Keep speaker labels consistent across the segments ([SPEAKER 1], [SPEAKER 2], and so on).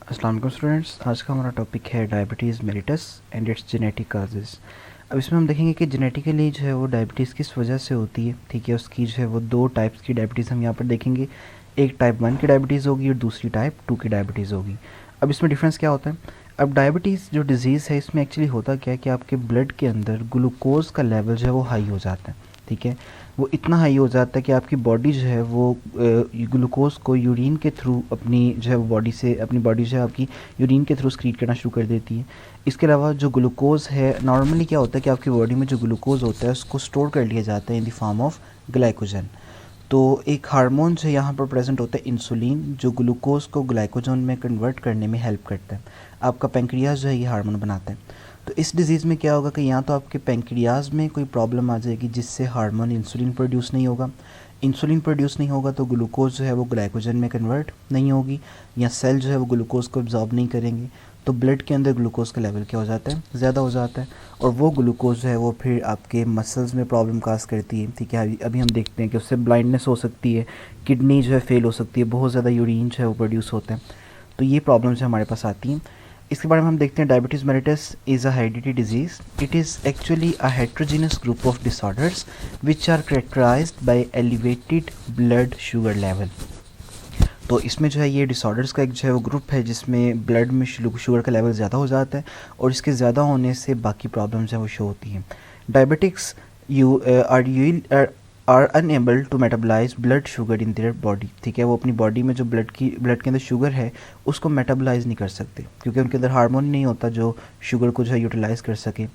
[SPEAKER 1] अस्सलाम वालेकुम स्टूडेंट्स। आज का हमारा टॉपिक है diabetes mellitus and it's genetic causes. अब इसमें हम देखेंगे कि जेनेटिकली जो है वो डायबिटीज़ किस वजह से होती है। ठीक है, उसकी जो है वो दो टाइप्स की डायबिटीज़ हम यहाँ पर देखेंगे। एक टाइप 1 की डायबिटीज़ होगी और दूसरी टाइप 2 की डायबिटीज़ होगी। अब इसमें डिफरेंस क्या होता है? अब डायबिटीज़ जो डिज़ीज़ है इसमें एक्चुअली होता क्या है कि आपके ब्लड के अंदर ग्लूकोज़ का लेवल जो है वो हाई हो जाता है। ठीक है, वो इतना हाई हो जाता है कि आपकी बॉडी जो है वो ग्लूकोज़ को यूरिन के थ्रू अपनी जो है वो अपनी बॉडी जो है आपकी यूरिन के थ्रू स्क्रीट करना शुरू कर देती है। इसके अलावा जो ग्लूकोज़ है, नॉर्मली क्या होता है कि आपकी बॉडी में जो ग्लूकोज़ होता है उसको स्टोर कर लिया जाता है इन द फॉर्म ऑफ ग्लाइकोजन। तो एक हार्मोन जो यहाँ पर प्रेजेंट होता है इंसुलिन, जो ग्लूकोज़ को ग्लाइकोजन में कन्वर्ट करने में हेल्प करता है। आपका पेंक्रियाज जो है ये हार्मोन बनाता है। तो इस डिज़ीज़ में क्या होगा कि या तो आपके पेंक्रियाज में कोई प्रॉब्लम आ जाएगी जिससे हार्मोन इंसुलिन प्रोड्यूस नहीं होगा। इंसुलिन प्रोड्यूस नहीं होगा तो ग्लूकोज जो है वो ग्लाइकोजन में कन्वर्ट नहीं होगी, या सेल जो है वो ग्लूकोज को एब्जॉर्ब नहीं करेंगे। तो ब्लड के अंदर ग्लूकोज का लेवल क्या हो जाता है, ज़्यादा हो जाता है। और वो ग्लूकोज जो है वो फिर आपके मसल्स में प्रॉब्लम काज करती है। ठीक है, अभी हम देखते हैं कि उससे ब्लाइंडनेस हो सकती है, किडनी जो है फेल हो सकती है, बहुत ज़्यादा यूरिन जो है वो प्रोड्यूस होता है। तो ये प्रॉब्लम्स हमारे पास आती हैं। इसके बारे में हम देखते हैं। Diabetes mellitus is a hereditary disease. It is actually a heterogenous group of disorders which are characterised by elevated blood sugar level. तो इसमें जो है ये डिसऑर्डर्स का एक जो है वो ग्रुप है जिसमें ब्लड में शुगर का लेवल ज़्यादा हो जाता है, और इसके ज़्यादा होने से बाकी प्रॉब्लम्स हैं वो शो होती हैं। Diabetics you are unable to metabolise blood sugar in their body. ठीक है, वो अपनी बॉडी में जो ब्लड के अंदर शुगर है उसको मेटाबलाइज नहीं कर सकते क्योंकि उनके अंदर हार्मोन नहीं होता जो शुगर को जो है यूटिलाइज कर सके।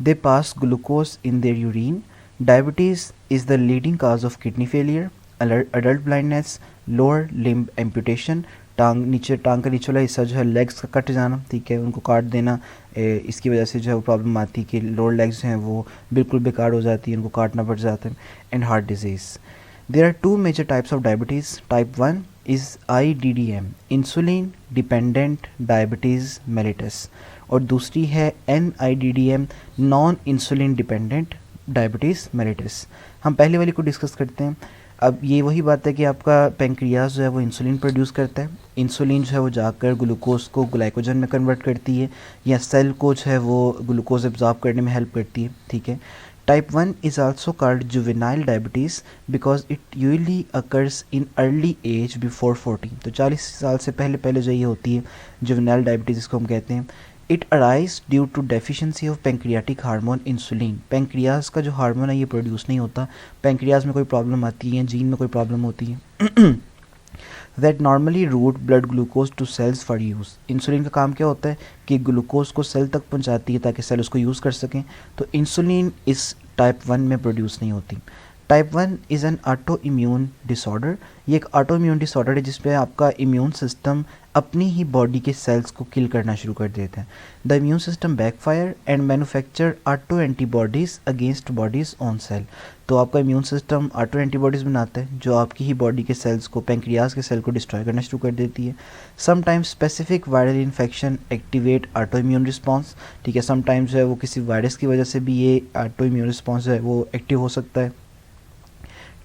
[SPEAKER 1] They pass glucose in their urine. Diabetes is the leading cause of kidney failure, adult blindness, lower limb amputation, टांग का नीचे वाला हिस्सा जो है लेग्स का कट जाना। ठीक है, उनको काट देना। इसकी वजह से जो है वो प्रॉब्लम आती है कि लोअर लेग्स हैं वो बिल्कुल बेकार हो जाती है, उनको काटना पड़ जाता है। And heart disease. There are two major types of diabetes. Type 1 is IDDM, insulin dependent diabetes mellitus, और दूसरी है NIDDM, non insulin dependent diabetes mellitus. हम पहले वाली को डिस्कस करते हैं। अब ये वही बात है कि आपका पेंक्रियाज जो है वो इंसुलिन प्रोड्यूस करता है। इंसुलिन जो है वो जाकर ग्लूकोज को ग्लाइकोजन में कन्वर्ट करती है, या सेल को जो है वो ग्लूकोज एब्जॉर्ब करने में हेल्प करती है। ठीक है, type 1 is also called juvenile diabetes because it usually occurs in early age before 40। तो 40 साल से पहले पहले जो ये होती है जुवेनाइल डायबिटीज़, इसको हम कहते हैं। It arise due to deficiency of pancreatic hormone insulin. Pancreas का जो हार्मोन है ये प्रोड्यूस नहीं होता, पेंक्रियाज में कोई प्रॉब्लम आती है या जीन में कोई प्रॉब्लम होती है। That normally route blood glucose to cells for use. Insulin का काम क्या होता है कि ग्लूकोज को सेल तक पहुंचाती है ताकि सेल उसको यूज़ कर सकें। तो इंसुलिन इस टाइप 1 में प्रोड्यूस नहीं होती। Type 1 is an auto immune disorder. ये एक ऑटो इम्यून डिसऑर्डर है जिसमें आपका इम्यून सिस्टम अपनी ही बॉडी के सेल्स को किल करना शुरू कर देते हैं। The immune system backfire and manufacture auto antibodies against bodies on sale. तो आपका इम्यून सिस्टम ऑटो एंटीबॉडीज़ बनाता है जो आपकी ही बॉडी के सेल्स को, पेंक्रियाज के सेल को डिस्ट्रॉय करना शुरू कर देती है। Sometimes specific viral infection activate auto immune response. ठीक है, समटाइम्स जो है वो किसी वायरस की वजह से भी ये ऑटो इम्यून रिस्पॉन्स जो है वो एक्टिव हो सकता है।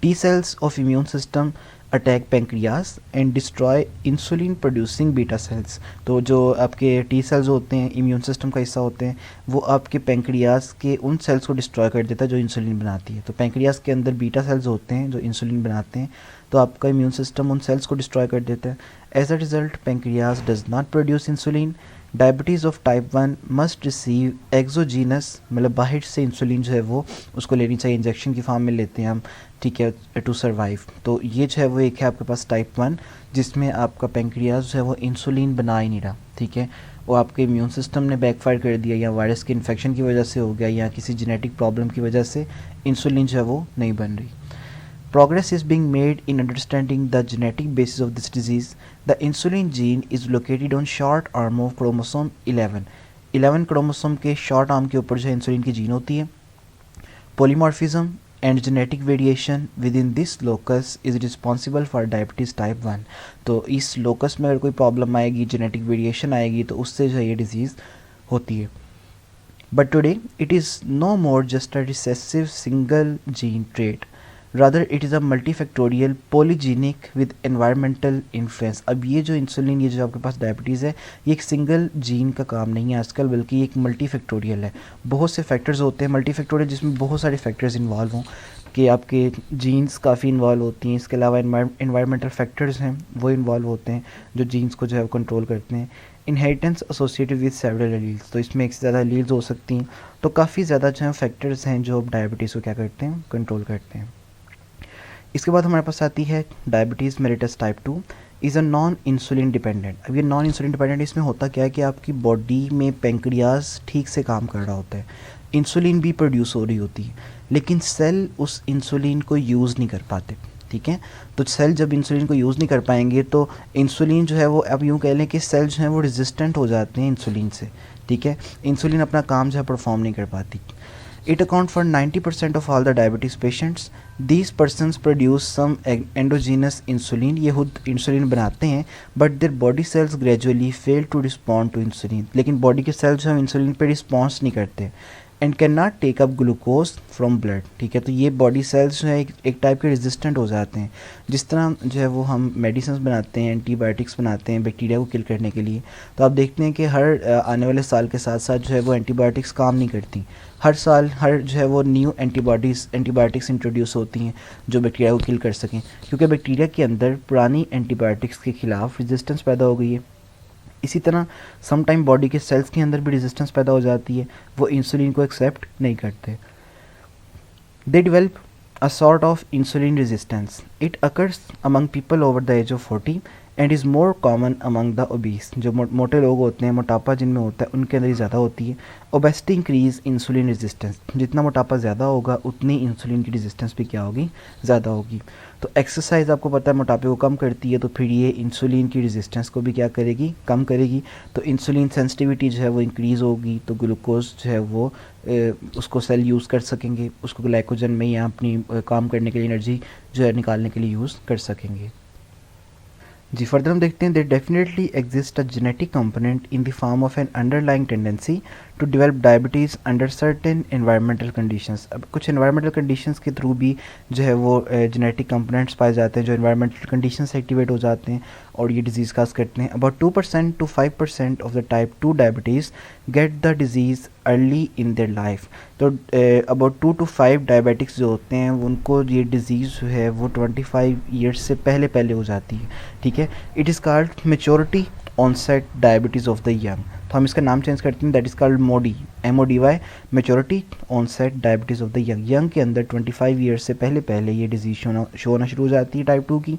[SPEAKER 1] T cells of immune system attack pancreas and destroy insulin producing beta cells. तो जो आपके टी सेल्स होते हैं, इम्यून सिस्टम का हिस्सा होते हैं, वो आपके पेंक्रियाज के उन सेल्स को डिस्ट्रॉय कर देता है जो इंसुलिन बनाती है। तो पेंक्रियाज के अंदर बीटा सेल्स होते हैं जो इंसुलिन बनाते हैं, तो आपका इम्यून सिस्टम उन सेल्स को डिस्ट्रॉय कर देता है। As a result pancreas does not produce insulin. Diabetes of type 1 must receive exogenous, मतलब बाहर से इंसुलिन जो है वो उसको लेनी चाहिए, इंजेक्शन की फॉर्म में लेते हैं हम। ठीक है, टू सर्वाइव। तो ये जो है वो एक है आपके पास टाइप 1 जिसमें आपका पेंक्रियाज जो है वो इंसुलिन बना ही नहीं रहा। ठीक है, वो आपके इम्यून सिस्टम ने बैकफायर कर दिया, या वायरस के इन्फेक्शन की वजह से हो गया, या किसी जेनेटिक प्रॉब्लम की वजह से इंसुलिन जो है वो नहीं बन रही। Progress is being made in understanding the genetic basis of this disease. The insulin gene is located on short arm of chromosome 11. 11 chromosome के शॉर्ट आर्म के ऊपर जो है इंसुलिन की जीन होती है। Polymorphism and genetic variation within this locus is responsible for diabetes type 1. तो इस लोकस में अगर कोई प्रॉब्लम आएगी, जेनेटिक वेरिएशन आएगी, तो उससे जो है ये डिजीज़ होती है। But today it is no more just a recessive single gene trait. Rather it is a multifactorial polygenic with environmental influence. अब ये जो इंसुलिन, ये जो आपके पास डायबिटीज़ है, ये एक सिंगल जीन का काम नहीं है आजकल, बल्कि एक मल्टीफैक्टोरियल है। बहुत से फैक्टर्स होते हैं मल्टीफैक्टोरियल, जिसमें बहुत सारे फैक्टर्स इन्वॉल्व हों, कि आपके जीन्स काफ़ी इन्वॉल्व होती हैं। इसके अलावा इन्वायरमेंटल फैक्टर्स हैं वो इन्वॉल्व होते हैं जो जीन्स को जो है कंट्रोल करते हैं। Inheritance associated with several alleles, तो इसमें एक से ज़्यादा एलील्स हो सकती हैं। तो काफ़ी ज़्यादा जो है फैक्टर्स हैं जो डायबिटीज़ को क्या करते हैं, कंट्रोल करते हैं। इसके बाद हमारे पास आती है diabetes mellitus type 2 is a non insulin dependent. अब ये नॉन इंसुलिन डिपेंडेंट, इसमें होता क्या है कि आपकी बॉडी में पेंक्रियाज ठीक से काम कर रहा होता है, इंसुलिन भी प्रोड्यूस हो रही होती है, लेकिन सेल उस इंसुलिन को यूज़ नहीं कर पाते। ठीक है, तो सेल जब इंसुलिन को यूज़ नहीं कर पाएंगे तो इंसुलिन जो है वो, अब यूँ कह लें कि सेल जो है वो रेजिस्टेंट हो जाते हैं इंसुलिन से। ठीक है, इंसुलिन अपना काम जो है परफॉर्म नहीं कर पाती। It account for 90% of all the diabetes patients. These persons produce some endogenous insulin, ये खुद इंसुलिन बनाते हैं, but their body cells gradually fail to respond to insulin. लेकिन बॉडी के सेल्स जो हैं इंसुलिन पे रिस्पॉन्स नहीं करते, and can not take up glucose from blood. ठीक है, तो ये बॉडी सेल्स जो है एक टाइप के रेजिस्टेंट हो जाते हैं। जिस तरह जो है वो हम मेडिसिन बनाते हैं, एंटीबायोटिक्स बनाते हैं बैक्टीरिया को किल करने के लिए, तो आप देखते हैं कि हर आने वाले साल के साथ साथ जो है वो एंटीबायोटिक्स काम नहीं करती। हर साल हर जो है वो न्यू एंटीबायोटिक्स इंट्रोड्यूस होती हैं जो बैक्टीरिया को किल कर सकें, क्योंकि बैक्टीरिया के अंदर पुरानी एंटीबायोटिक्स के ख़िलाफ़ रेजिस्टेंस पैदा हो गई है। इसी तरह सम टाइम बॉडी के सेल्स के अंदर भी रेजिस्टेंस पैदा हो जाती है, वो इंसुलिन को एक्सेप्ट नहीं करते। They develop a sort of insulin resistance. It occurs among people over the age of 40 and is more common among the obese. जो मोटे लोग होते हैं, मोटापा जिनमें होता है, उनके अंदर ज़्यादा होती है। ओबेसिटी इंक्रीज इंसुलिन रेजिस्टेंस, जितना मोटापा ज़्यादा होगा उतनी इंसुलिन की रेजिस्टेंस भी क्या होगी, ज़्यादा होगी। तो एक्सरसाइज आपको पता है मोटापे को कम करती है, तो फिर ये इंसुलिन की रेजिस्टेंस को भी क्या करेगी, कम करेगी। तो इंसुलिन सेंसिटिविटी जो है वो इंक्रीज़ होगी, तो ग्लूकोज जो है वो उसको सेल यूज़ कर सकेंगे, उसको ग्लाइकोजन में या अपनी काम करने के लिए एनर्जी जो है निकालने के लिए यूज़ कर सकेंगे। जी फर्दर हम देखते हैं that definitely exist a genetic component in the form of an underlying tendency to develop diabetes under certain environmental conditions. अब कुछ एनवायरमेंटल कंडीशंस के थ्रू भी जो है वो जेनेटिक कंपोनेंट्स पाए जाते हैं जो एनवायरमेंटल कंडीशंस एक्टिवेट हो जाते हैं और ये डिजीज़ काज करते हैं। About 2% to 5% of the type 2 diabetes get the disease early in their life. तो अबाउट 2 to 5 डायबिटिक्स जो होते हैं उनको ये डिज़ीज़ जो है वो 25 ईयर्स से पहले पहले हो जाती है। ठीक है, it is called maturity onset diabetes of the young. तो हम इसका नाम चेंज करते हैं, that is called MODY, MODY, maturity onset diabetes of the young. Young के अंदर 25 ईयर्स से पहले पहले ये डिजीज़ शो होना शुरू हो जाती है टाइप 2 की।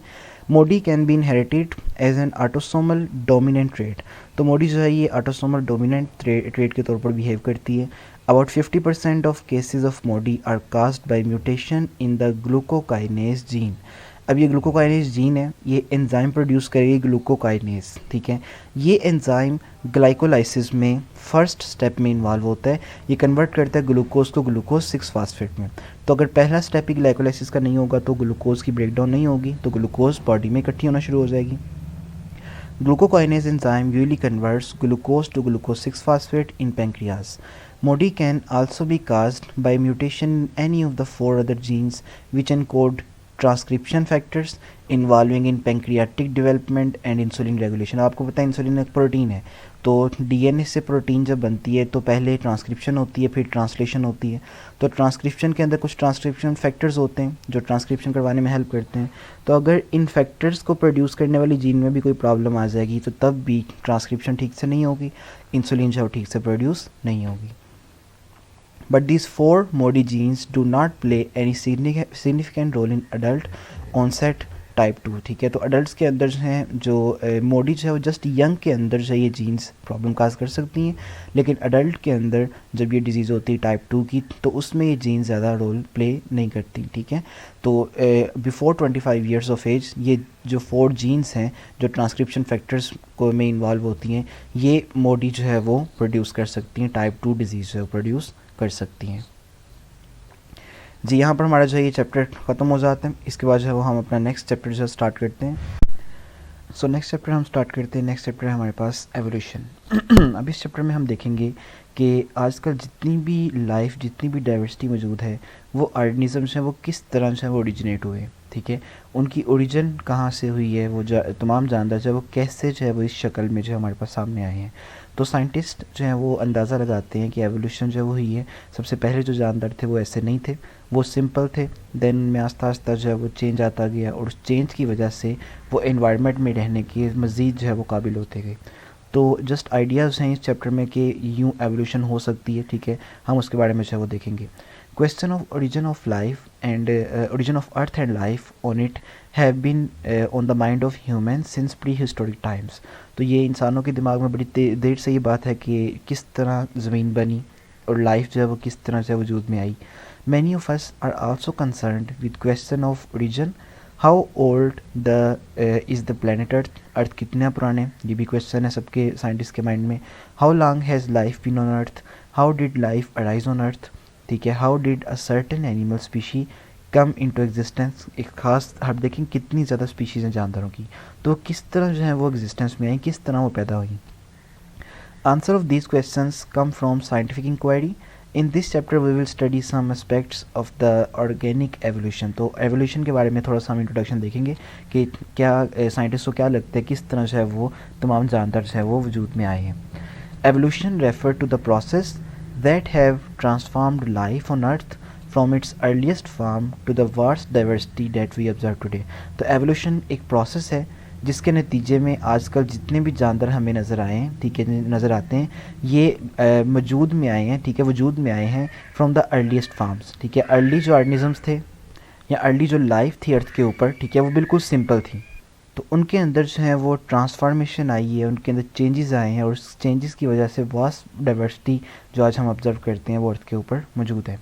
[SPEAKER 1] MODY can be inherited as an autosomal dominant trait. तो मोडी जो है ये ऑटोसोमल डोमिनेंट ट्रेट के तौर पर बिहेव करती है। About 50% of cases of MODY are caused by mutation in the glucokinase gene. अब ये ग्लूकोकाइनेज जीन है, ये एंजाइम प्रोड्यूस करेगी ग्लूकोकाइनेज। ठीक है, ये एंजाइम ग्लाइकोलाइसिस में फर्स्ट स्टेप में इन्वॉल्व होता है। ये कन्वर्ट करता है ग्लूकोज को ग्लूकोज 6 फास्फेट में। तो अगर पहला स्टेप ही ग्लाइकोलाइसिस का नहीं होगा तो ग्लूकोज की ब्रेकडाउन नहीं होगी, तो ग्लूकोज बॉडी में इकट्ठी होना शुरू हो जाएगी। Glucokinase enzyme usually converts glucose to glucose 6 phosphate in pancreas. MODY can also be caused by mutation in any of the 4 other genes which encode transcription factors involving in pancreatic development and insulin regulation. आपको पता है insulin एक protein है, तो DNA से protein जब बनती है तो पहले ट्रांसक्रिप्शन होती है, फिर ट्रांसलेशन होती है। तो ट्रांसक्रिप्शन के अंदर कुछ ट्रांसक्रिप्शन फैक्टर्स होते हैं जो ट्रांसक्रिप्शन करवाने में हेल्प करते हैं। तो अगर इन फैक्टर्स को प्रोड्यूस करने वाली जीन में भी कोई प्रॉब्लम आ जाएगी तो तब भी ट्रांसक्रिप्शन ठीक से नहीं होगी, इंसुलिन जो ठीक से प्रोड्यूस नहीं होगी। But these 4 MODY genes do not play any significant role in adult onset type 2। ठीक है, तो अडल्ट के अंदर जो हैं जो MODY जो है वो जस्ट यंग के अंदर जो ये जीन्स प्रॉब्लम काज कर सकती हैं, लेकिन अडल्ट के अंदर जब ये डिजीज़ होती है टाइप 2 की तो उसमें ये जीन्स ज़्यादा रोल प्ले नहीं करती। ठीक है, तो बिफोर 25 ईयर्स ऑफ एज ये जो 4 जीन्स हैं जो ट्रांसक्रिप्शन फैक्टर्स को में इन्वॉल्व होती हैं, ये MODY जो है वो प्रोड्यूस कर सकती हैं, टाइप 2 डिजीज़ जो है प्रोड्यूस कर सकती हैं। जी यहाँ पर हमारा जो है ये चैप्टर ख़त्म हो जाता है। इसके बाद जो है वो हम अपना नेक्स्ट चैप्टर जो स्टार्ट करते हैं। नेक्स्ट चैप्टर हम स्टार्ट करते हैं। नेक्स्ट चैप्टर है हमारे पास एवोल्यूशन। अब इस चैप्टर में हम देखेंगे कि आजकल जितनी भी लाइफ, जितनी भी डाइवर्सिटी मौजूद है, वो ऑर्गेनिजम्स हैं, वो किस तरह से वो ओरिजिनेट हुए, ठीक है, उनकी ओरिजिन कहाँ से हुई है, वो तमाम जानदार जो है वो कैसे जो है वो इस शक्ल में जो है हमारे पास सामने आए हैं। तो साइंटिस्ट जो हैं वो अंदाज़ा लगाते हैं कि एवोल्यूशन जो है वो हुई है। सबसे पहले जो जानदार थे वो ऐसे नहीं थे, वो सिंपल थे। देन में आस्ता आस्ता जो है वो चेंज आता गया, और उस चेंज की वजह से वो एनवायरनमेंट में रहने के मज़ीद जो है वो काबिल होते गए। तो जस्ट आइडियाज़ हैं इस चैप्टर में कि यूँ एवोल्यूशन हो सकती है, ठीक है, हम उसके बारे में जो है वो देखेंगे। Question of origin of life and origin of earth and life on it have been on the mind of human since prehistoric times. तो ये इंसानों के दिमाग में बड़ी देर से ये बात है कि किस तरह ज़मीन बनी और लाइफ जो है वो किस तरह से वजूद में आई। Many of us are also concerned with question of origin. How old the is the planet earth, earth कितना पुराने, ये भी क्वेश्चन है सबके साइंटिस्ट के माइंड में। How long has life been on earth, how did life arise on earth, ठीक है, how did a certain animal species come into existence, एक खास आप देखें कितनी ज़्यादा स्पीशीज़ हैं जानदारों की, तो किस तरह जो है वो एग्जिस्टेंस में आई, किस तरह वो पैदा हुई। Answer of these questions come from scientific inquiry. In this chapter we will study some aspects of the organic evolution. तो एवोल्यूशन के बारे में थोड़ा सा हम इंट्रोडक्शन देखेंगे कि क्या साइंटिस्ट को क्या लगता है किस तरह जो है वो तमाम जानदार जो है वो वजूद में आए हैं। Evolution refer to the process that have transformed life on earth from its earliest form to the vast diversity that we observe today। तो एवोल्यूशन एक प्रोसेस है जिसके नतीजे में आजकल जितने भी जानदार हमें नज़र आए हैं, ठीक है, नज़र आते हैं, ये मौजूद में आए हैं, ठीक है, वजूद में आए हैं फ्रॉम द अर्लीस्ट फार्म्स, ठीक है। अर्ली जो ऑर्गेनिजम्स थे या अर्ली जो लाइफ थी अर्थ के ऊपर, ठीक है, वो बिल्कुल सिंपल थी। तो उनके अंदर जो है वो ट्रांसफॉर्मेशन आई है, उनके अंदर चेंजेस आए हैं, और उस चेंजेस की वजह से वास्ट डाइवर्सिटी जो आज हम ऑब्जर्व करते हैं वो अर्थ के ऊपर मौजूद है।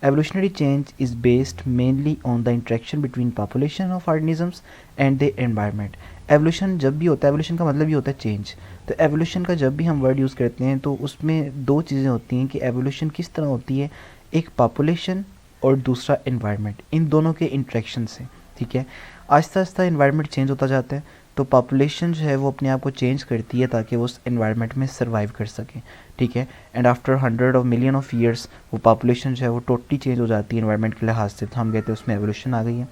[SPEAKER 1] Evolutionary change is based mainly on the interaction between population of organisms and the environment. Evolution जब भी होता है, एवोल्यूशन का मतलब ही होता है चेंज। तो एवोल्यूशन का जब भी हम वर्ड यूज़ करते हैं तो उसमें दो चीज़ें होती हैं कि एवोल्यूशन किस तरह होती है, एक पॉपुलेशन और दूसरा एनवायरनमेंट, इन दोनों के इंट्रैक्शन से, ठीक है। आहिस्ता आहिस्ता इन्वायरमेंट चेंज होता जाता है, तो पॉपुलेशन जो है वो अपने आप को चेंज करती है ताकि वो उस एनवायरनमेंट में सर्वाइव कर सके, ठीक है। And after 100 of million of years वो पॉपुलेशन जो है वो टोटली चेंज हो जाती है एनवायरनमेंट के लिहाज से, तो हम कहते हैं उसमें एवोल्यूशन आ गई है।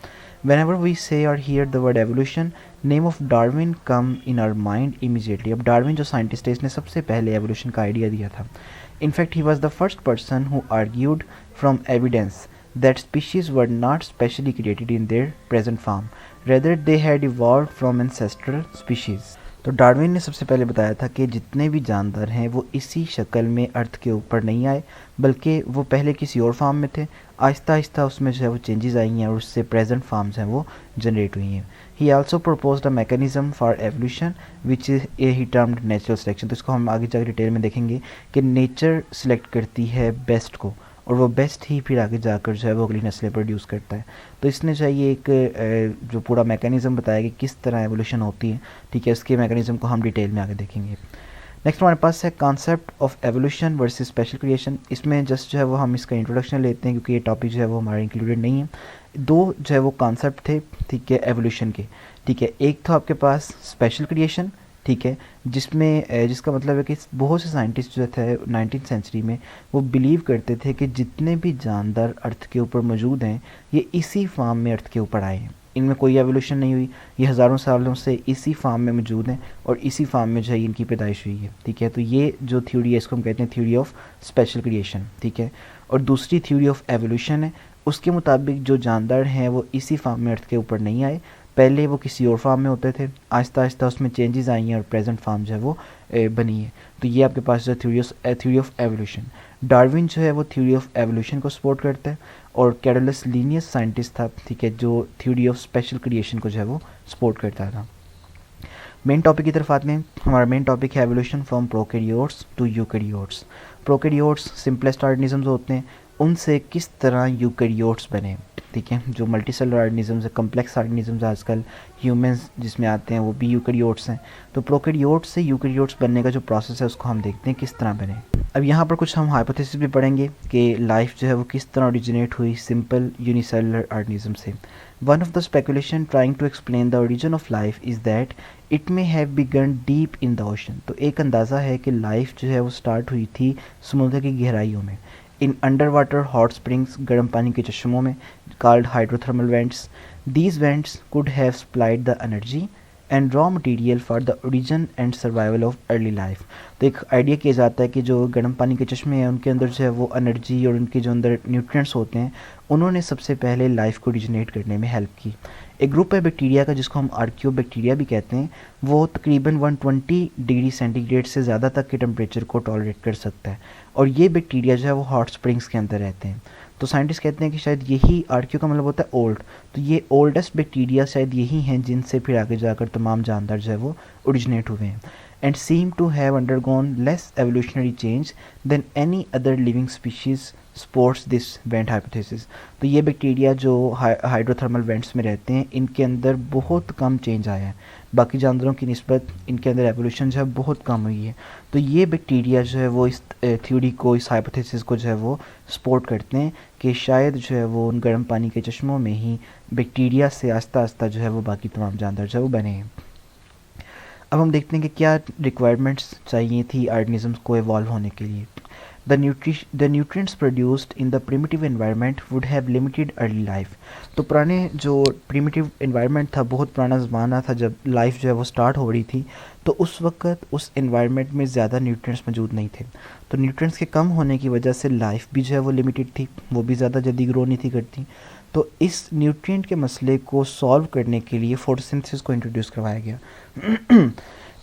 [SPEAKER 1] When ever we see or hear the word evolution, name of Darwin come in our mind immediately. अब डार्विन जो साइंटिस्ट है इसने सबसे पहले एवोल्यूशन का आइडिया दिया था। In fact he was the first person who argued from evidence that species were not specially created in their present form, rather they had evolved from ancestral species। तो Darwin ने सबसे पहले बताया था कि जितने भी जानदार हैं वो इसी शक्ल में अर्थ के ऊपर नहीं आए, बल्कि वो पहले किसी और फार्म में थे, आहिस्ता आहिस्ता उसमें जो है वो चेंजेस आई हैं और उससे प्रेजेंट फार्म्स हैं वो जनरेट हुई हैं। ही also proposed a mechanism for evolution which is he termed natural selection. तो इसको हम आगे जाकर डिटेल में देखेंगे कि नेचर सिलेक्ट करती है बेस्ट को, और वो बेस्ट ही फिर आगे जाकर जो है वो अगली नस्लें प्रोड्यूस करता है। तो इसने चाहिए एक जो पूरा मैकेनिज़्म बताया कि किस तरह एवोल्यूशन होती है, ठीक है, इसके मैकेनिज़्म को हम डिटेल में आगे देखेंगे। नेक्स्ट हमारे पास है concept of evolution versus special creation. इसमें जस्ट जो है वो हम इसका इंट्रोडक्शन लेते हैं क्योंकि ये टॉपिक जो है वो हमारा इंक्लूडेड नहीं है। दो जो है वो कॉन्सेप्ट थे, ठीक है, एवोल्यूशन के, ठीक है। एक था आपके पास स्पेशल क्रिएशन, ठीक है, जिसमें जिसका मतलब है कि बहुत से साइंटिस्ट जो थे 19th सेंचुरी में वो बिलीव करते थे कि जितने भी जानदार अर्थ के ऊपर मौजूद हैं ये इसी फार्म में अर्थ के ऊपर आए हैं, इनमें कोई एवोल्यूशन नहीं हुई, ये हज़ारों सालों से इसी फार्म में मौजूद हैं और इसी फार्म में जो है इनकी पैदाइश हुई है, ठीक है। तो ये जो थ्योरी है इसको हम कहते हैं थ्योरी ऑफ स्पेशल क्रिएशन, ठीक है। और दूसरी थ्योरी ऑफ एवोल्यूशन है, उसके मुताबिक जो जानदार हैं वो इसी फार्म में अर्थ के ऊपर नहीं आए, पहले वो किसी और फार्म में होते थे, आहिस्ता आहिस्ता उसमें चेंजेस आई हैं और प्रेजेंट फार्म जो है वो बनी है। तो ये आपके पास जो थ्योरी ऑफ एवोल्यूशन, डार्विन जो है वो थ्योरी ऑफ एवोल्यूशन को सपोर्ट करता है, और कैरोलस लीनियस साइंटिस्ट था, ठीक है, जो थ्योरी ऑफ स्पेशल क्रिएशन को जो है वो सपोर्ट करता था। मेन टॉपिक की तरफ आते हैं। हमारा मेन टॉपिक है evolution from prokaryotes to eukaryotes. Prokaryotes simplest organisms होते हैं, उनसे किस तरह यूकैरियोट्स बने। ठीक है, जो मल्टीसेलुलर ऑर्गेनिजम्स है, कम्प्लेक्स ऑर्गेनिजम्स आजकल ह्यूमंस जिसमें आते हैं वो भी यूकैरियोट्स हैं। तो प्रोकैरियोट्स से यूकैरियोट्स बनने का जो प्रोसेस है उसको हम देखते हैं किस तरह बने। अब यहाँ पर कुछ हम हाइपोथेसिस भी पढ़ेंगे कि लाइफ जो है वो किस तरह ओरिजिनेट हुई सिंपल यूनिसेलुलर ऑर्गेनिज्म से। One of the speculation trying to explain the origin of life is that it may have begun deep in the ocean. तो एक अंदाज़ा है कि लाइफ जो है वो स्टार्ट हुई थी समुद्र की गहराइयों में, in under water hot springs, गर्म पानी के चश्मों में, called hydrothermal vents. These vents could have supplied the energy and raw material for the origin and survival of early life. तो एक आइडिया किया जाता है कि जो गर्म पानी के चश्मे हैं उनके अंदर जो है वो एनर्जी और उनके जो अंदर न्यूट्रिएंट्स होते हैं उन्होंने सबसे पहले लाइफ को ओरिजिनेट करने में हेल्प की। एक ग्रुप है बैक्टीरिया का जिसको हम आर्कियोबैक्टीरिया भी कहते हैं, वो तकरीबन 120 डिग्री सेंटीग्रेड से ज़्यादा तक के टेम्परेचर को टॉलरेट कर सकता है, और ये बैक्टीरिया जो है वो हॉट स्प्रिंग्स के अंदर रहते हैं। तो साइंटिस्ट कहते हैं कि शायद यही, आर्कियो का मतलब होता है ओल्ड, तो ये ओल्डेस्ट बैक्टीरिया शायद यही हैं जिनसे फिर आगे जाकर तमाम जानदार जो है वो ओरिजिनेट हुए हैं, and seem to have undergone less evolutionary change than any other living species sports this vent hypothesis. तो ये बैक्टीरिया जो हाइड्रोथर्मल वेंट्स में रहते हैं इनके अंदर बहुत कम चेंज आया है, बाकी जानवरों की निस्बत इनके अंदर एवोल्यूशन जो है बहुत कम हुई है। तो ये बैक्टीरिया जो है वो इस थ्योरी को, इस हाइपोथेसिस को जो है वो सपोर्ट करते हैं कि शायद जो है वो उन गर्म पानी के चश्मों में ही बैक्टीरिया से आस्ता आस्ता जो है वो बाकी तमाम जानवर जो है वो बने हैं। अब हम देखते हैं कि क्या रिक्वायरमेंट्स चाहिए थी ऑर्गेनिजम्स को इवॉल्व होने के लिए। The nutrients produced in the primitive environment would have limited early life। तो पुराने जो primitive environment था, बहुत पुराना ज़माना था जब लाइफ जो है वो स्टार्ट हो रही थी, तो उस वक्त उस environment में ज़्यादा nutrients मौजूद नहीं थे। तो nutrients के कम होने की वजह से लाइफ भी जो है वो लिमिटेड थी, वो भी ज़्यादा जल्दी ग्रो नहीं थी करती। तो इस न्यूट्रिएंट के मसले को सॉल्व करने के लिए फोटोसिंथेसिस को इंट्रोड्यूस करवाया गया।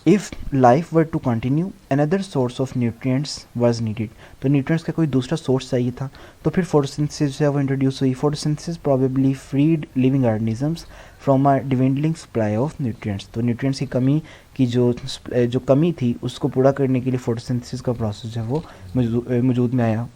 [SPEAKER 1] If life were to continue another source of nutrients was needed. तो न्यूट्रिएंट्स का कोई दूसरा सोर्स चाहिए था, तो फिर फोटोसिंथेसिस जो है वो इंट्रोड्यूस हुई। Photosynthesis probably freed living organisms from a dwindling supply of nutrients. तो न्यूट्रिएंट्स की कमी की जो कमी थी उसको पूरा करने के लिए फोटोसिंथेसिस का प्रोसेस जो है वो मौजूद में आया,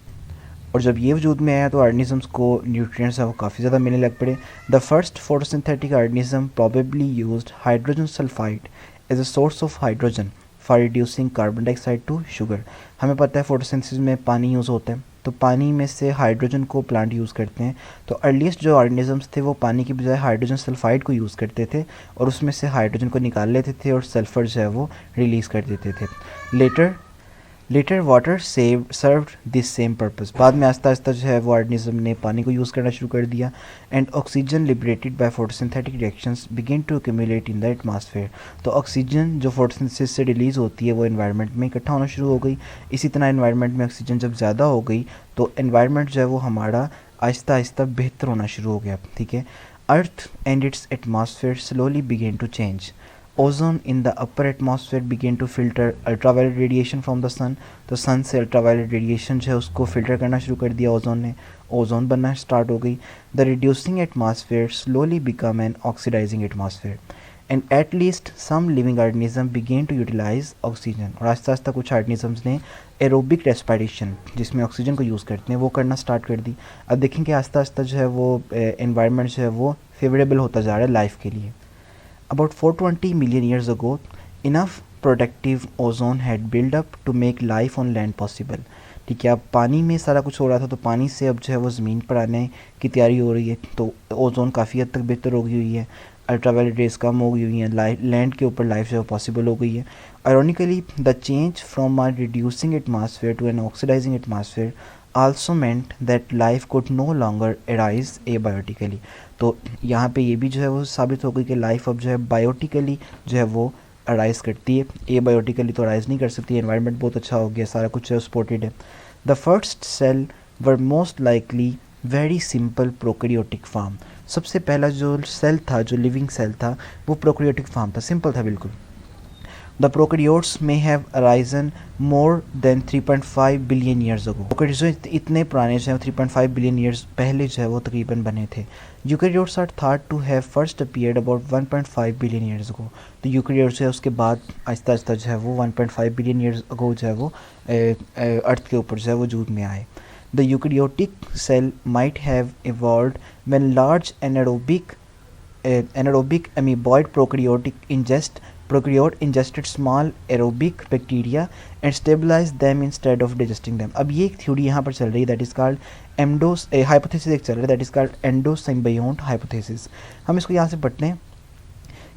[SPEAKER 1] और जब ये वजूद में आया तो ऑर्गेनिजम्स को न्यूट्रिएंट्स है वो काफ़ी ज़्यादा मिलने लग पड़े। The first photosynthetic organism probably used hydrogen sulphide as a source of hydrogen for reducing carbon dioxide to sugar. हमें पता है फोटोसिंथेसिस में पानी यूज़ होता है, तो पानी में से हाइड्रोजन को प्लांट यूज़ करते हैं। तो अर्लीस्ट जो ऑर्गेनिजम्स थे वो पानी की बजाय हाइड्रोजन सल्फाइड को यूज़ करते थे और उसमें से हाइड्रोजन को निकाल लेते थे और सल्फ़र जो है वो रिलीज़ कर देते थे। Later water served this same purpose. बाद में आस्ता आस्ता जो है वो ऑर्गेनिज्म ने पानी को यूज़ करना शुरू कर दिया, and oxygen liberated by photosynthetic reactions begin to accumulate in the atmosphere. तो ऑक्सीजन जो फोटोसिंथेसिस से रिलीज़ होती है वो एनवायरनमेंट में इकट्ठा होना शुरू हो गई। इसी तरह एनवायरनमेंट में ऑक्सीजन जब ज़्यादा हो गई तो एनवायरनमेंट जो है वो हमारा आहिस्ता आहिस्ता बेहतर होना शुरू हो गया। ठीक है, earth and its atmosphere slowly began to change. Ozone in the upper atmosphere began to filter ultraviolet radiation from the sun। तो सन से अल्ट्रावायलेट रेडिएशन जो है उसको फिल्टर करना शुरू कर दिया ओजोन ने, ओजोन बनना स्टार्ट हो गई। The reducing atmosphere slowly become an oxidising atmosphere, and at least some living organism began to utilise oxygen. और आस्ता आस्ता कुछ ऑर्गेनिजम्स ने एरोबिक रेस्पिरेशन जिसमें ऑक्सीजन को यूज़ करते हैं वो करना स्टार्ट कर दी। अब देखेंगे आस्ता आस्ता जो है वो एनवायरनमेंट जो है वो फेवरेबल होता जा रहा है लाइफ के लिए। About 420 million years ago, enough protective ozone had built up to make life on land possible। ठीक है, अब पानी में सारा कुछ हो रहा था, तो पानी से अब जो है वो ज़मीन पर आने की तैयारी हो रही है, तो ओजोन काफ़ी हद तक बेहतर हो गई हुई है, अल्ट्रावायलेट रेज कम हो गई हुई हैं, लैंड के ऊपर लाइफ जो है पॉसिबल हो गई है। Ironically the change from a reducing atmosphere to an oxidising atmosphere also meant that life could no longer arise abiotically। तो यहाँ पे ये भी जो है वो साबित हो गई कि लाइफ अब जो है बायोटिकली जो है वो अराइज करती है, एबायोटिकली तो अराइज नहीं कर सकती। एनवायरनमेंट बहुत अच्छा हो गया, सारा कुछ सपोर्टेड है। The first cell were most likely very simple prokaryotic form. सबसे पहला जो सेल था, जो लिविंग सेल था, वो प्रोकैरियोटिक फॉर्म था, सिंपल था बिल्कुल। The prokaryotes may have arisen more than 3.5 billion years ago। prokaryotes इतने पुराने जो हैं 3.5 billion years पहले जो है वो तकरीबन बने थे। Eukaryotes are thought to have first appeared about 1.5 billion years ago। तो यूकैरियोट्स है उसके बाद आहिस्ता आहिस्ता जो है वो 1.5 billion years ago जो है वो अर्थ के ऊपर जो है वजूद में आए। The eukaryotic cell might have evolved when large anaerobic amoeboid prokaryote ingested small aerobic bacteria and stabilized them instead of digesting them. अब ये एक थ्योरी यहाँ पर चल रही है दैट इज़ कॉल्ड हाइपोथेसिस एक चल रहा है दैट इज़ कॉल्ड एंडोसिम्बायोट हाइपोथेसिस. हम इसको यहाँ से पढ़ते हैं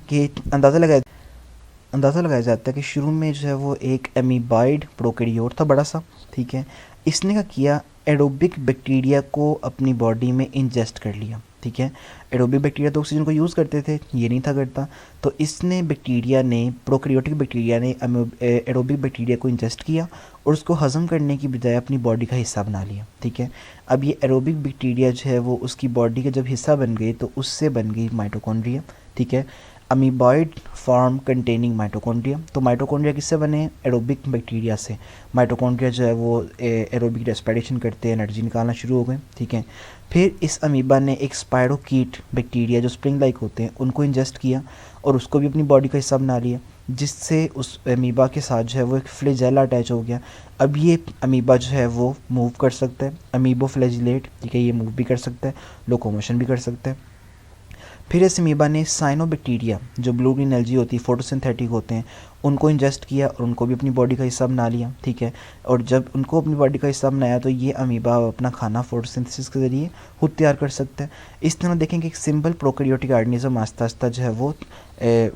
[SPEAKER 1] कि अंदाज़ा लगाया जाता है कि शुरू में जो है वो एक एमीबाइड प्रोकैरियोट था बड़ा सा, ठीक है. इसने क्या किया, एरोबिक बैक्टीरिया को अपनी बॉडी में इंजेस्ट कर लिया, ठीक है. एरोबिक बैक्टीरिया तो ऑक्सीजन को यूज़ करते थे, ये नहीं था करता, तो इसने प्रोकैरियोटिक बैक्टीरिया ने एरोबिक बैक्टीरिया को इंजेस्ट किया और उसको हज़म करने की बजाय अपनी बॉडी का हिस्सा बना लिया, ठीक है. अब ये एरोबिक बैक्टीरिया जो है वो उसकी बॉडी का जब हिस्सा बन गई तो उससे बन गई माइटोकॉन्ड्रिया, ठीक है. Amoeboid form containing mitochondria. तो माइटोकॉन्ड्रिया किससे बने, एरोबिक बैक्टीरिया से. माइटोकॉन्ड्रिया जो है वो एरोबिक रेस्पिरेशन करते हैं, एनर्जी निकालना शुरू हो गए, ठीक है. फिर इस अमीबा ने एक स्पायरोकीट बैक्टीरिया जो स्प्रिंग लाइक होते हैं उनको इंजेस्ट किया और उसको भी अपनी बॉडी का हिस्सा बना लिया, जिससे उस अमीबा के साथ जो है वो एक फ्लैजेला अटैच हो गया. अब ये अमीबा जो है वो मूव कर सकता है, अमीबो फ्लैजिलेट, ठीक है, ये मूव भी कर सकता है, लोकोमोशन भी कर सकता है. फिर इस अमीबा ने साइनोबैक्टीरिया जो ब्लू ग्रीन एल्गी होती है, फोटोसिंथेटिक होते हैं, उनको इंजेस्ट किया और उनको भी अपनी बॉडी का हिस्सा बना लिया, ठीक है. और जब उनको अपनी बॉडी का हिस्सा बनाया तो ये अमीबा अपना खाना फोटोसिंथेसिस के ज़रिए खुद तैयार कर सकता है. इस तरह देखें कि एक सिंपल प्रोकैरियोटिक ऑर्गेनिज्म आस्ता आस्ता जो है वो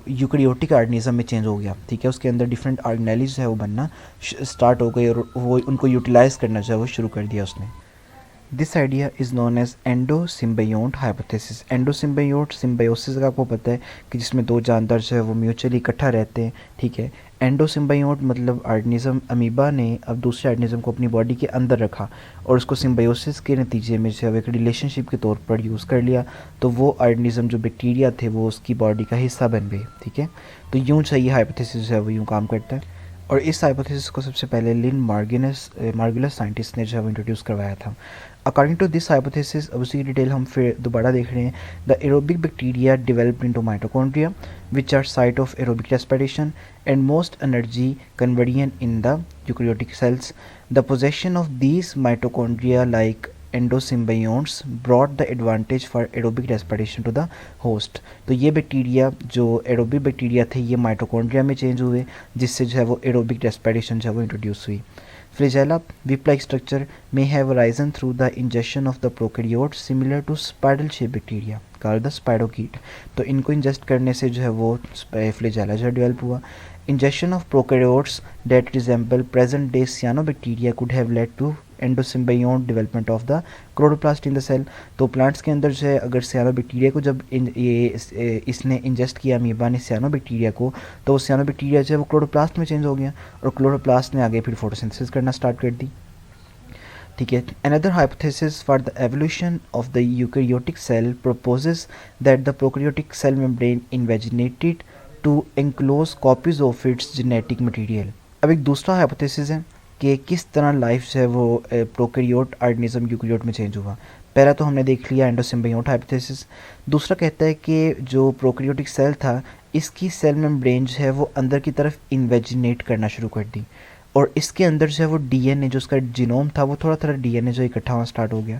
[SPEAKER 1] यूकैरियोटिक ऑर्गेनिज्म में चेंज हो गया, ठीक है. उसके अंदर डिफरेंट ऑर्गेनेलिज जो है वो बनना स्टार्ट हो गई और वो उनको यूटिलाइज़ करना जो है वो शुरू कर दिया उसने. This idea is known as endosymbiont hypothesis. Endosymbiont symbiosis का आपको पता है कि जिसमें दो जानदार जो है वो म्यूचुअली इकट्ठा रहते हैं, ठीक है. एंडोसिम्बायोट मतलब ऑर्गेनिज्म, अमीबा ने अब दूसरे ऑर्गेनिज्म को अपनी बॉडी के अंदर रखा और उसको सिम्बायोसिस के नतीजे में जो है एक रिलेशनशिप के तौर पर यूज़ कर लिया, तो वो ऑर्गेनिज्म जो बैक्टीरिया थे वो उसकी बॉडी का हिस्सा बन गए, ठीक है. तो यूँ चाहिए हाइपोथेसिस जो है वो यूँ काम करता है. और इस हाइपोथेसिस को सबसे पहले लिन मार्गुलस साइंटिस्ट ने जो है वो इंट्रोड्यूस करवाया था. अकॉर्डिंग टू दिस हाइपोथेसिस, अब उसी की डिटेल हम फिर दोबारा देख रहे हैं. The aerobic bacteria developed into mitochondria which are site of aerobic respiration and most energy conversion in the eukaryotic cells. The possession of these mitochondria like endosymbionts brought the advantage for aerobic respiration to the host. तो ये bacteria जो aerobic bacteria थे ये mitochondria में change हुए, जिससे जो है वो एरोबिक रेस्पिरेशन जो है वो इंट्रोड्यूस हुई. Flagella whip-like structure may have arisen through the ingestion of the prokaryote similar to spiral-shaped bacteria called the spirochete. तो इनको इंजेस्ट करने से जो है वो फ्लैजेला जो डेवलप हुआ. Ingestion of prokaryotes that resemble present-day cyanobacteria could have led to endosymbiont development of the chloroplast in the cell. तो प्लांट्स के अंदर जो है अगर सियानोबैक्टीरिया को जब इसने इंजेस्ट किया अमीबा ने सियानोबैक्टीरिया को, तो वो सियानोबैक्टीरिया जो है वो क्लोरोप्लास्ट में चेंज हो गया और क्लोरोप्लास्ट ने आगे फिर फोटोसिंथेसिस करना स्टार्ट कर दी, ठीक है. Another hypothesis for the evolution of the eukaryotic cell proposes that the prokaryotic cell membrane invaginated to enclose copies of its genetic material. अब एक दूसरा हाइपोथेसिस है कि किस तरह लाइफ जो है वो प्रोकैरियोट ऑर्गेनिज्म यूकैरियोट में चेंज हुआ. पहला तो हमने देख लिया एंडोसिम्बायोट हाइपोथेसिस. दूसरा कहता है कि जो प्रोकैरियोटिक सेल था इसकी सेल मेम्ब्रेन जो है वो अंदर की तरफ इन्वेजिनेट करना शुरू कर दी और इसके अंदर जो है वो डीएनए जो उसका जीनोम था वो थोड़ा थोड़ा डीएनए जो इकट्ठा होना स्टार्ट हो गया.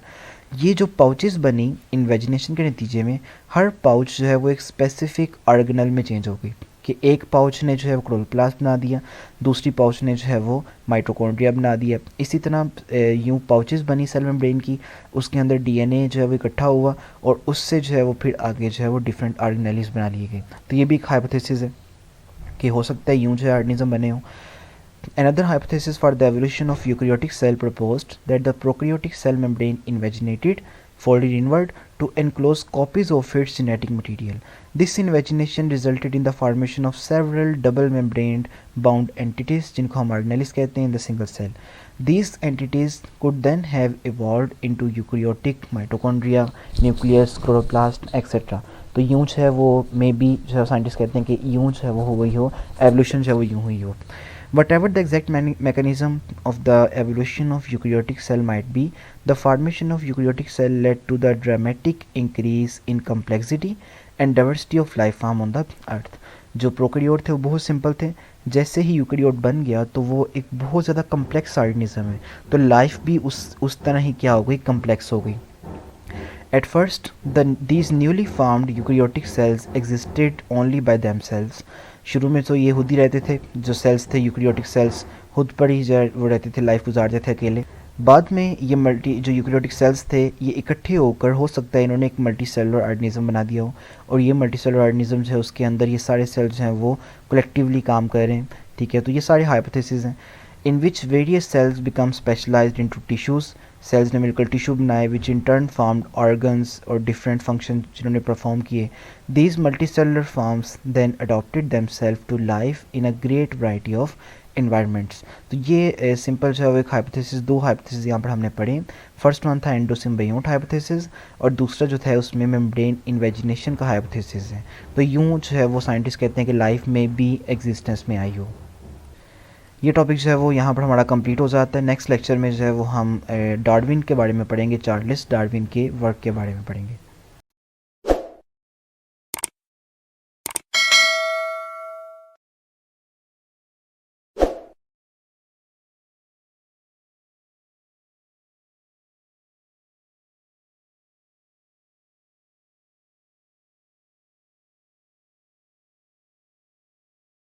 [SPEAKER 1] ये जो पाउचेस बनी इन्वेजिनेशन के नतीजे में, हर पाउच जो है वो एक स्पेसिफिक ऑर्गेनल में चेंज हो गई कि एक पाउच ने जो है वो क्लोरोप्लास्ट बना दिया, दूसरी पाउच ने जो है वो माइटोकॉन्ड्रिया बना दिया. इसी तरह यूँ पाउचेस बनी सेल मेम्ब्रेन की, उसके अंदर डीएनए जो है वो इकट्ठा हुआ और उससे जो है वो फिर आगे जो है वो डिफरेंट ऑर्गेनेलिज बना लिए गए. तो ये भी एक हाइपोथेसिस है कि हो सकता है यूँ जो है ऑर्गेनिज्म बने हों. Another hypothesis for the evolution of eukaryotic cell proposed that the prokaryotic cell membrane invaginated, folded inward to enclose copies of its genetic material. This invagination resulted in the formation of several double membrane bound entities जिनको हम organelles कहते हैं in the single cell. These entities could then have evolved into eukaryotic mitochondria, nucleus, chloroplast, etc. तो यूँ जो है वो may be जो साइंटिस्ट कहते हैं कि यूँ जो है वो हो गई हो, एवोल्यूशन जो है वो यूँ हुई हो. Whatever the exact mechanism of the evolution of eukaryotic cell might be, the formation of eukaryotic cell led to the dramatic increase in complexity and diversity of life form on the earth. जो prokaryote थे वो बहुत simple थे, जैसे ही eukaryote बन गया तो वो एक बहुत ज़्यादा कम्प्लेक्स ऑर्गेनिज्म है, तो लाइफ भी उस तरह ही क्या हो गई, कम्प्लेक्स हो गई। At first, these newly formed eukaryotic cells existed only by themselves. शुरू में तो ये खुद ही रहते थे, जो सेल्स थे यूकैरियोटिक सेल्स खुद पर ही जो वो रहते थे, लाइफ गुजारते थे अकेले। बाद में ये जो यूकैरियोटिक सेल्स थे ये इकट्ठे होकर, हो सकता है इन्होंने एक मल्टी सेलुलर ऑर्गेनिज्म बना दिया हो, और ये मल्टी सेलुलर ऑर्गेनिज्म है उसके अंदर ये सारे सेल्स हैं वो कलेक्टिवली काम कर रहे हैं। ठीक है, तो ये सारे हाइपोथेसिस हैं in which various cells become specialized into tissues. Cells ने मिलकर टिश्यू बनाए which in turn formed organs और डिफरेंट फंक्शन जिन्होंने परफॉर्म किए। These multi cellular forms then adopted themselves to life in a great variety of environments. तो ये simple जो है वो एक हाइपोथेसिस, दो हाइपोथेसिस यहाँ पर हमने पढ़े। फर्स्ट वन था एंडोसिम्बायोट हाइपोथेसिस, और दूसरा जो था उसमें मेम्ब्रेन इन्वेजिनेशन का हाइपोथेसिस है। तो यूँ जो है वो साइंटिस्ट कहते हैं कि लाइफ में भी एग्जिस्टेंस में आई हो। ये टॉपिक जो है वो यहाँ पर हमारा कंप्लीट हो जाता है। नेक्स्ट लेक्चर में जो है वो हम डार्विन के बारे में पढ़ेंगे, चार्ल्स डार्विन के वर्क के बारे में पढ़ेंगे।